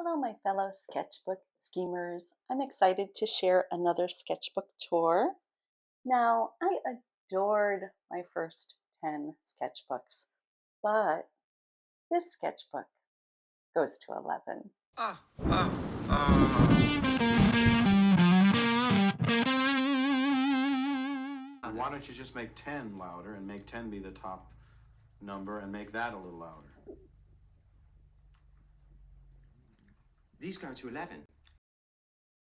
Hello, my fellow sketchbook schemers. I'm excited to share another sketchbook tour. Now, I adored my first 10 sketchbooks, but this sketchbook goes to 11. Ah, ah, Why don't you just make 10 louder and make 10 be the top number and make that a little louder? these go to 11.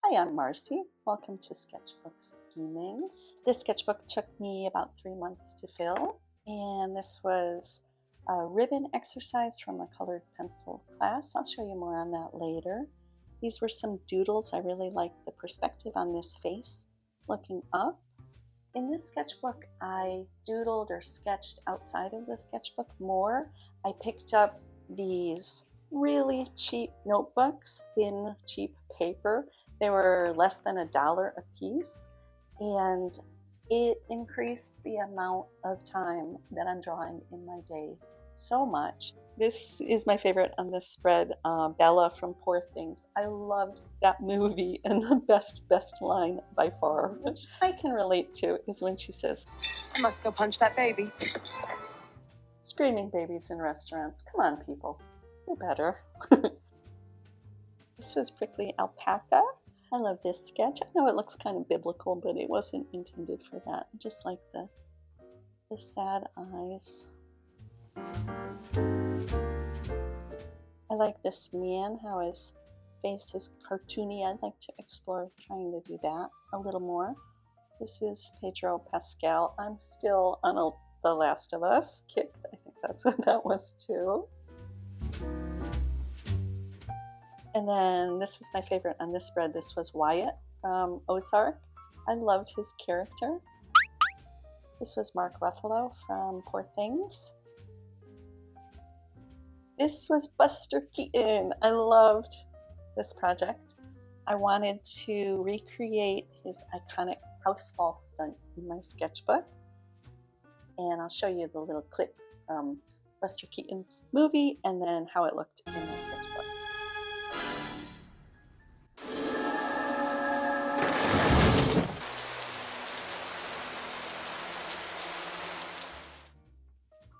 Hi, I'm Marcy. Welcome to Sketchbook Scheming. This sketchbook took me about 3 months to fill, and this was a ribbon exercise from a colored pencil class. I'll show you more on that later. These were some doodles. I really liked the perspective on this face looking up. In this sketchbook, I doodled or sketched outside of the sketchbook more. I picked up these really cheap notebooks, thin, cheap paper. They were less than $1 a piece, and it increased the amount of time that I'm drawing in my day so much. This is my favorite on this spread, Bella from Poor Things. I loved that movie, and the best line by far, which I can relate to, is when she says, I must go punch that baby. "Screaming babies in restaurants. Come on, people. Do better." This was Prickly Alpaca. I love this sketch. I know it looks kind of biblical, but it wasn't intended for that. I just like the sad eyes. I like this man, how his face is cartoony. I'd like to explore trying to do that a little more. This is Pedro Pascal. I'm still on The Last of Us kick. I think that's what that was too. And then this is my favorite on this spread. This was Wyatt from Ozark. I loved his character. This was Mark Ruffalo from Poor Things. This was Buster Keaton. I loved this project. I wanted to recreate his iconic house fall stunt in my sketchbook. And I'll show you the little clip from Buster Keaton's movie and then how it looked in my sketchbook.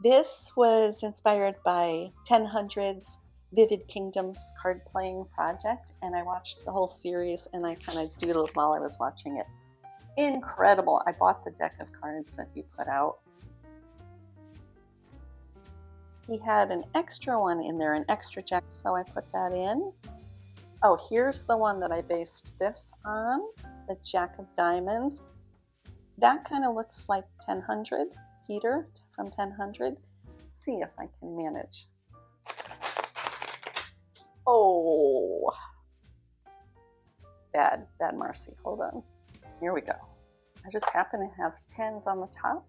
This was inspired by 1000's Vivid Kingdoms card playing project, and I watched the whole series and I kind of doodled while I was watching it. Incredible. I bought the deck of cards that he put out. He had an extra one in there, an extra jack, so I put that in. Oh, here's the one that I based this on, the Jack of Diamonds. That kind of looks like 1000, Peter from 1000. Let's see if I can manage. Oh, bad Marcy. Hold on. Here we go. I just happen to have 10s on the top.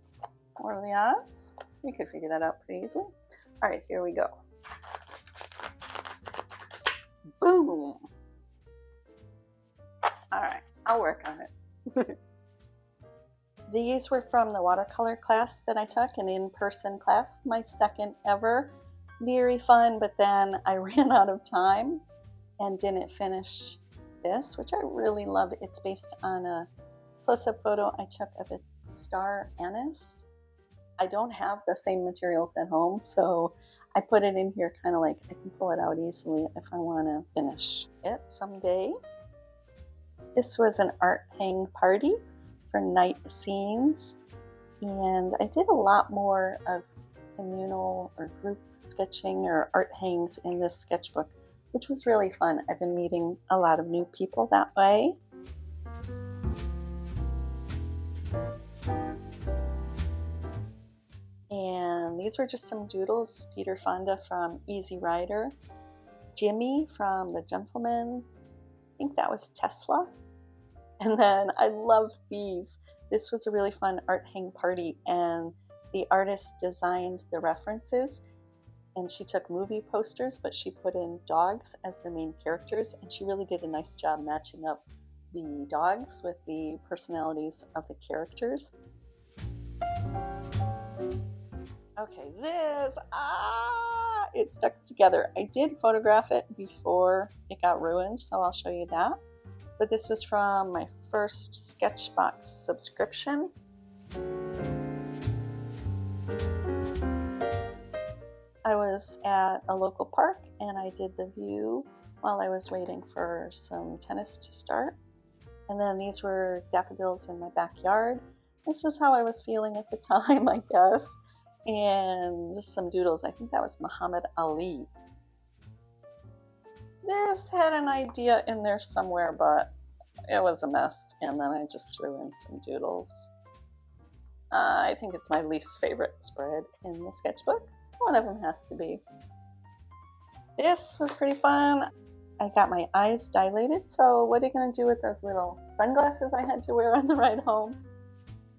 What are the odds? You could figure that out pretty easily. All right, here we go. Boom. All right, I'll work on it. These were from the watercolor class that I took, an in-person class, my second ever. Very fun, but then I ran out of time and didn't finish this, which I really love. It's based on a close-up photo I took of a star anise. I don't have the same materials at home, so I put it in here kind of like I can pull it out easily if I want to finish it someday. This was an art hang party for night scenes, and I did a lot more of communal or group sketching or art hangs in this sketchbook, which was really fun. I've been meeting a lot of new people that way. And these were just some doodles. Peter Fonda from Easy Rider, Jimmy from The Gentleman, I think that was Tesla. And then I love these. This was a really fun art hang party, and the artist designed the references, and she took movie posters, but she put in dogs as the main characters, and she really did a nice job matching up the dogs with the personalities of the characters. Okay, it stuck together. I did photograph it before it got ruined, so I'll show you that. But this was from my first Sketchbox subscription. I was at a local park and I did the view while I was waiting for some tennis to start. And then these were daffodils in my backyard. This was how I was feeling at the time, I guess. And just some doodles. I think that was Muhammad Ali. This had an idea in there somewhere, but it was a mess. And then I just threw in some doodles. I think it's my least favorite spread in the sketchbook. One of them has to be. This was pretty fun. I got my eyes dilated, so what are you going to do with those little sunglasses I had to wear on the ride home?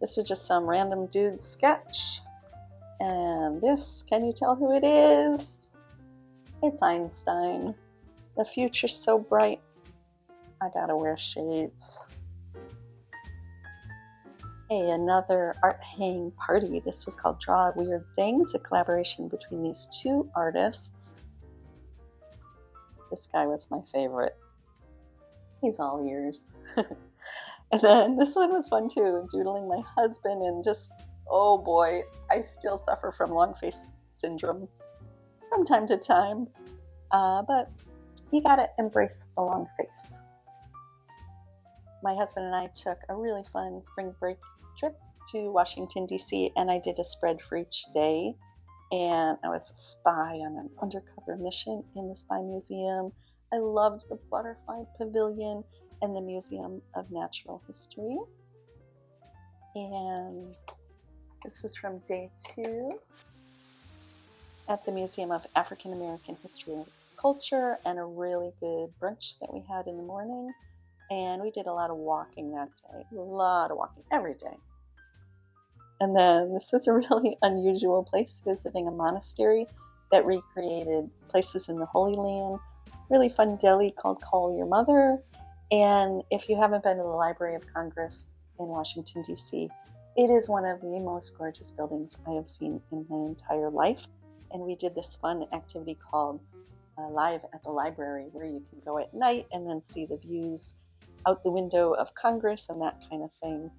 This was just some random dude sketch. And this, can you tell who it is? It's Einstein. The future's so bright. I gotta wear shades. Hey, another art hang party. This was called Draw Weird Things, a collaboration between these two artists. This guy was my favorite. He's all ears. And then this one was fun too, doodling my husband and just, oh boy, I still suffer from long face syndrome from time to time. But you gotta embrace the long face. My husband and I took a really fun spring break trip to Washington, D.C., and I did a spread for each day. And I was a spy on an undercover mission in the Spy Museum. I loved the Butterfly Pavilion and the Museum of Natural History. And this was from day 2 at the Museum of African American History and Culture, and a really good brunch that we had in the morning. And we did a lot of walking that day, a lot of walking every day. And then this was a really unusual place, visiting a monastery that recreated places in the Holy Land. Really fun deli called Call Your Mother. And if you haven't been to the Library of Congress in Washington, D.C., it is one of the most gorgeous buildings I have seen in my entire life. And we did this fun activity called Live at the Library, where you can go at night and then see the views out the window of Congress and that kind of thing.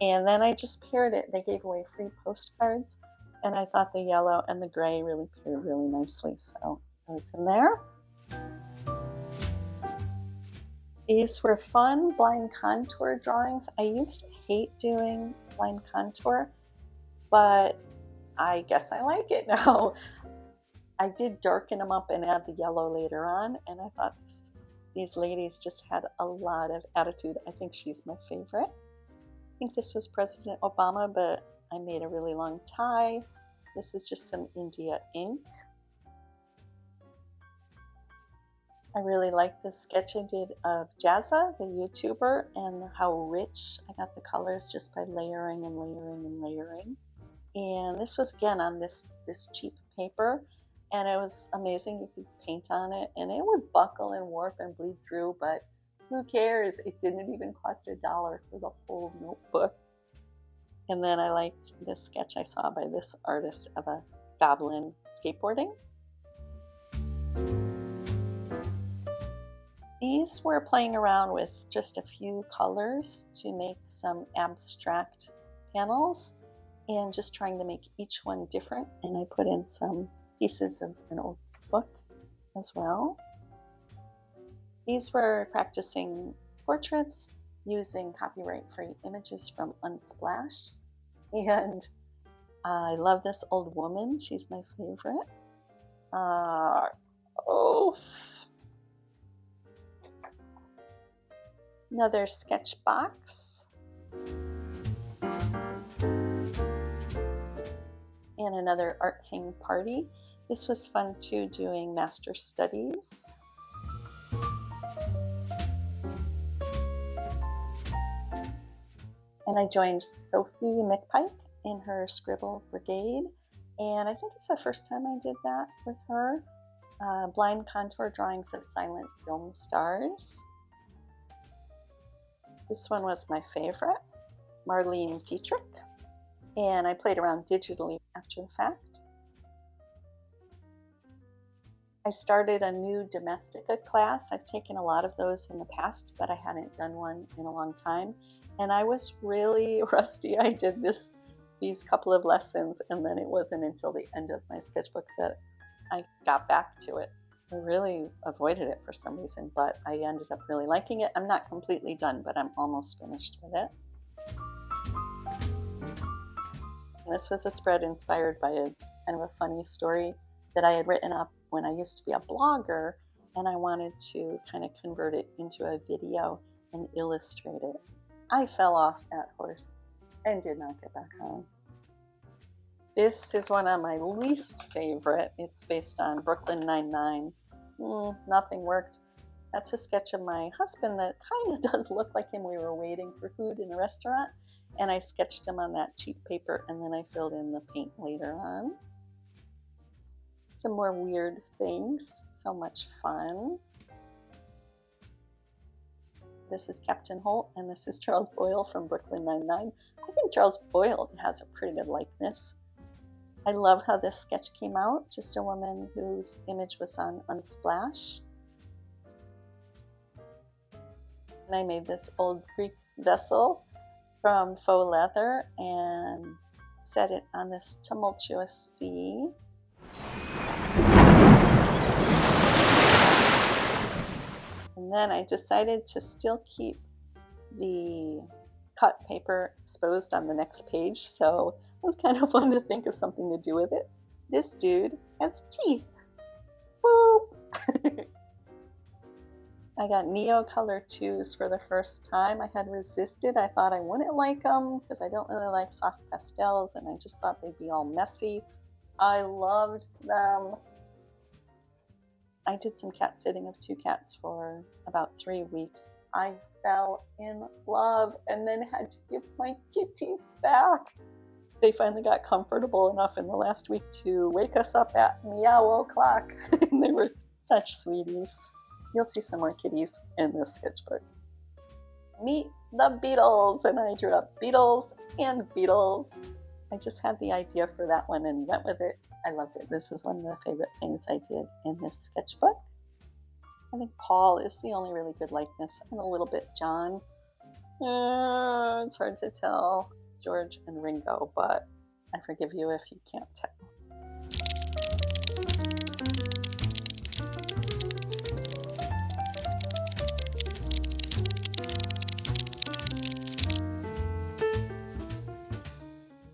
And then I just paired it. They gave away free postcards, and I thought the yellow and the gray really paired really nicely, so it's in there. These were fun blind contour drawings. I used to hate doing blind contour, but I guess I like it now. I did darken them up and add the yellow later on, and I thought these ladies just had a lot of attitude. I think she's my favorite. I think this was President Obama, but I made a really long tie. This is just some India ink. I really like this sketch I did of Jazza, the YouTuber, and how rich I got the colors just by layering and layering and layering. And this was again on this cheap paper, and it was amazing. You could paint on it, and it would buckle and warp and bleed through, but who cares? It didn't even cost $1 for the whole notebook. And then I liked this sketch I saw by this artist of a goblin skateboarding. These were playing around with just a few colors to make some abstract panels and just trying to make each one different. And I put in some pieces of an old book as well. These were practicing portraits using copyright-free images from Unsplash. And I love this old woman. She's my favorite. Another sketch box. And another art hang party. This was fun too, doing master studies. And I joined Sophie McPike in her Scribble Brigade. And I think it's the first time I did that with her. Blind contour drawings of silent film stars. This one was my favorite, Marlene Dietrich. And I played around digitally after the fact. I started a new Domestica class. I've taken a lot of those in the past, but I hadn't done one in a long time. And I was really rusty. I did these couple of lessons, and then it wasn't until the end of my sketchbook that I got back to it. I really avoided it for some reason, but I ended up really liking it. I'm not completely done, but I'm almost finished with it. This was a spread inspired by a kind of a funny story that I had written up when I used to be a blogger, and I wanted to kind of convert it into a video and illustrate it. I fell off that horse and did not get back on. This is one of my least favorite. It's based on Brooklyn Nine-Nine. Nothing worked. That's a sketch of my husband that kind of does look like him. We were waiting for food in a restaurant, and I sketched him on that cheap paper, and then I filled in the paint later on. Some more weird things. So much fun. This is Captain Holt, and this is Charles Boyle from Brooklyn Nine-Nine. I think Charles Boyle has a pretty good likeness. I love how this sketch came out. Just a woman whose image was on Unsplash. And I made this old Greek vessel from faux leather and set it on this tumultuous sea. And then I decided to still keep the cut paper exposed on the next page, so it was kind of fun to think of something to do with it. This dude has teeth. Boop! I got Neocolor 2s for the first time. I had resisted. I thought I wouldn't like them because I don't really like soft pastels, and I just thought they'd be all messy. I loved them. I did some cat sitting of 2 cats for about 3 weeks. I fell in love and then had to give my kitties back. They finally got comfortable enough in the last week to wake us up at meow o'clock. And they were such sweeties. You'll see some more kitties in this sketchbook. Meet the Beatles, and I drew up Beatles and Beatles. I just had the idea for that one and went with it. I loved it. This is one of the favorite things I did in this sketchbook. I think Paul is the only really good likeness, and a little bit John. It's hard to tell George and Ringo, but I forgive you if you can't tell.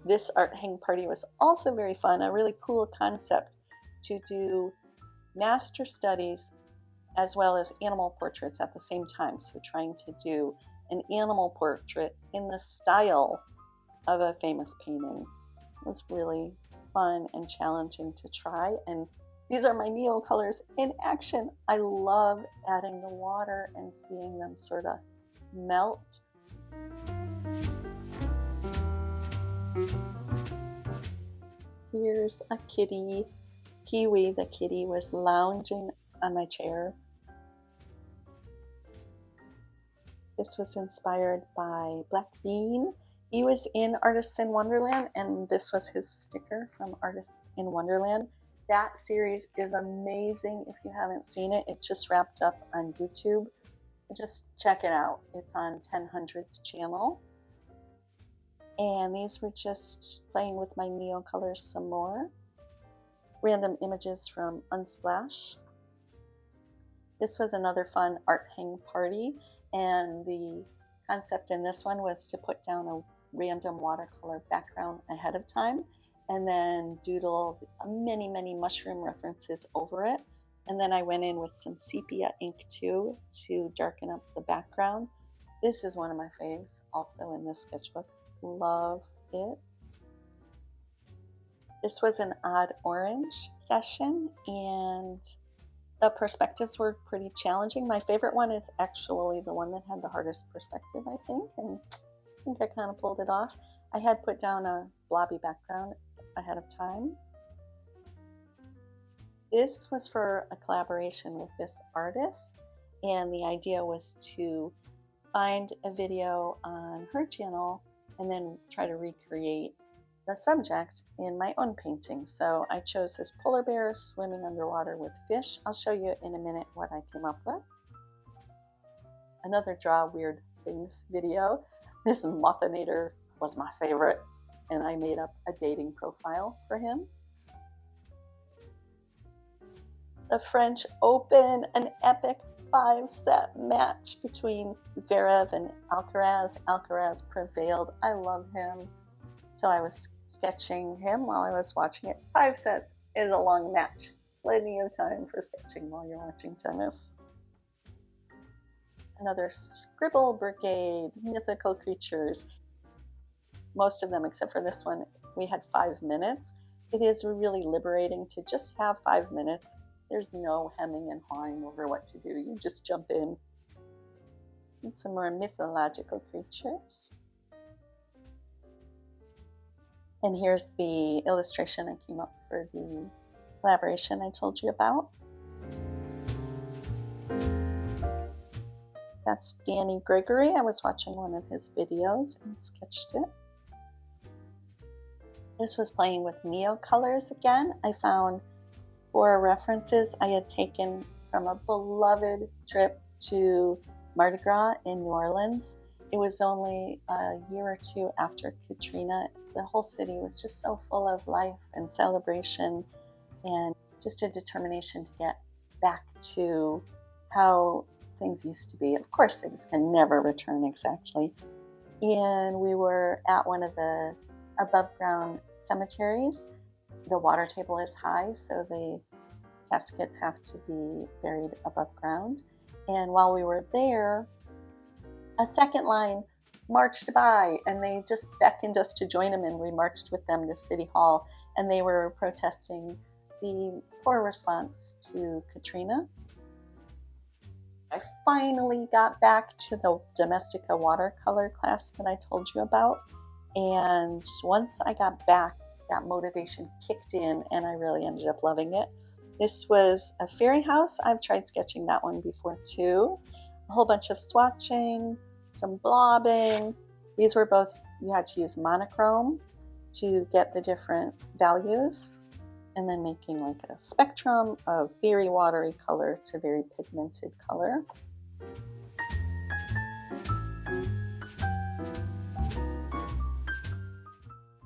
This art hang party was also very fun, a really cool concept to do master studies as well as animal portraits at the same time. So trying to do an animal portrait in the style of a famous painting was really fun and challenging to try. And these are my Neocolors in action. I love adding the water and seeing them sort of melt. Here's a kitty. Kiwi, the kitty, was lounging on my chair. This was inspired by Black Bean. He was in Artists in Wonderland, and this was his sticker from Artists in Wonderland. That series is amazing. If you haven't seen it, it just wrapped up on YouTube. Just check it out. It's on 1000's channel. And these were just playing with my Neocolors some more. Random images from Unsplash. This was another fun art hang party, and the concept in this one was to put down a random watercolor background ahead of time and then doodle many mushroom references over it. And then I went in with some sepia ink too to darken up the background. This is one of my faves, also in this sketchbook. Love it. This was an odd orange session, and the perspectives were pretty challenging. My favorite one is actually the one that had the hardest perspective, I think, and I think I kind of pulled it off. I had put down a blobby background ahead of time. This was for a collaboration with this artist, and the idea was to find a video on her channel and then try to recreate the subject in my own painting. So I chose this polar bear swimming underwater with fish. I'll show you in a minute what I came up with. Another Draw Weird Things video. This Mothinator was my favorite, and I made up a dating profile for him. The French Open, an epic 5-set match between Zverev and Alcaraz. Alcaraz prevailed. I love him. So I was sketching him while I was watching it. 5 sets is a long match. Plenty of time for sketching while you're watching tennis. Another Scribble Brigade, mythical creatures. Most of them, except for this one, we had 5 minutes. It is really liberating to just have 5 minutes. There's no hemming and hawing over what to do. You just jump in. And some more mythological creatures. And here's the illustration I came up for the collaboration I told you about. That's Danny Gregory. I was watching one of his videos and sketched it. This was playing with Neo colors again. I found 4 references I had taken from a beloved trip to Mardi Gras in New Orleans. It was only a year or 2 after Katrina. The whole city was just so full of life and celebration and just a determination to get back to how things used to be. Of course, things can never return exactly. And we were at one of the above ground cemeteries. The water table is high, so the caskets have to be buried above ground. And while we were there, a second line marched by, and they just beckoned us to join them, and we marched with them to City Hall, and they were protesting the poor response to Katrina. I finally got back to the Domestica watercolor class that I told you about, and once I got back, that motivation kicked in, and I really ended up loving it. This was a fairy house. I've tried sketching that one before too. A whole bunch of swatching, some blobbing. These were both, you had to use monochrome to get the different values, and then making like a spectrum of very watery color to very pigmented color.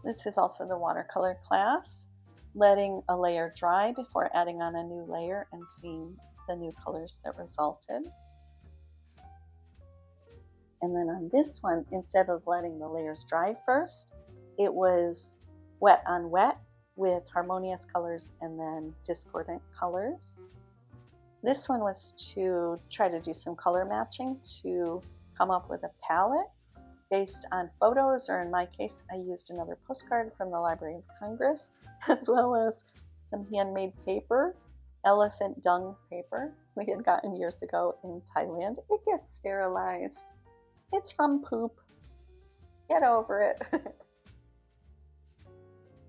This is also the watercolor class, letting a layer dry before adding on a new layer and seeing the new colors that resulted. And then on this one, instead of letting the layers dry first, it was wet on wet with harmonious colors and then discordant colors. This one was to try to do some color matching to come up with a palette based on photos, or in my case, I used another postcard from the Library of Congress, as well as some handmade paper, elephant dung paper we had gotten years ago in Thailand. It gets sterilized. It's from poop. Get over it.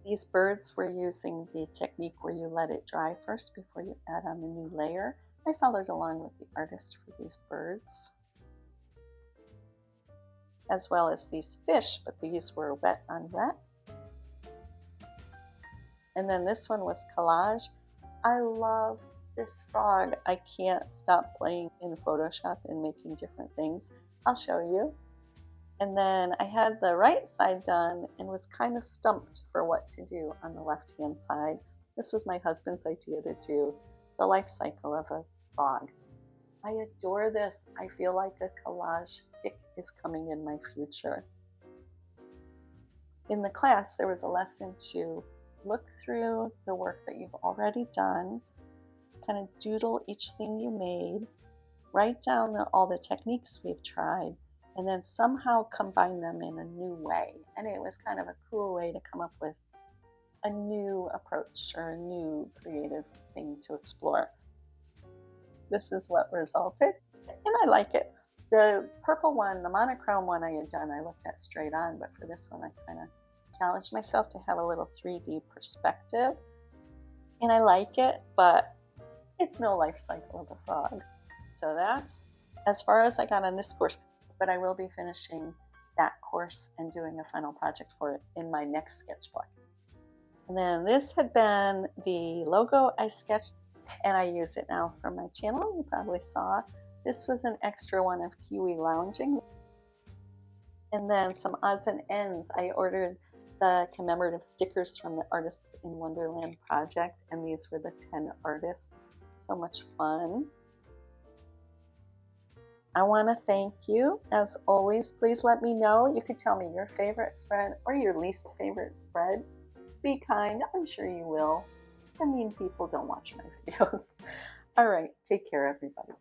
These birds were using the technique where you let it dry first before you add on the new layer. I followed along with the artist for these birds, as well as these fish, but these were wet on wet. And then this one was collage. I love this frog. I can't stop playing in Photoshop and making different things. I'll show you. And then I had the right side done and was kind of stumped for what to do on the left-hand side. This was my husband's idea to do the life cycle of a frog. I adore this. I feel like a collage kick is coming in my future. In the class, there was a lesson to look through the work that you've already done, kind of doodle each thing you made, write down all the techniques we've tried, and then somehow combine them in a new way. And it was kind of a cool way to come up with a new approach or a new creative thing to explore. This is what resulted, and I like it. The purple one, the monochrome one I had done, I looked at straight on, but for this one I kind of challenged myself to have a little 3D perspective. And I like it, but it's no life cycle of a frog. So that's as far as I got on this course, but I will be finishing that course and doing a final project for it in my next sketchbook. And then this had been the logo I sketched, and I use it now for my channel. You probably saw this was an extra one of Kiwi lounging. And then some odds and ends. I ordered the commemorative stickers from the Artists in Wonderland project, and these were the 10 artists. So much fun. I want to thank you. As always, please let me know. You could tell me your favorite spread or your least favorite spread. Be kind. I'm sure you will. I mean, people don't watch my videos. All right. Take care, everybody.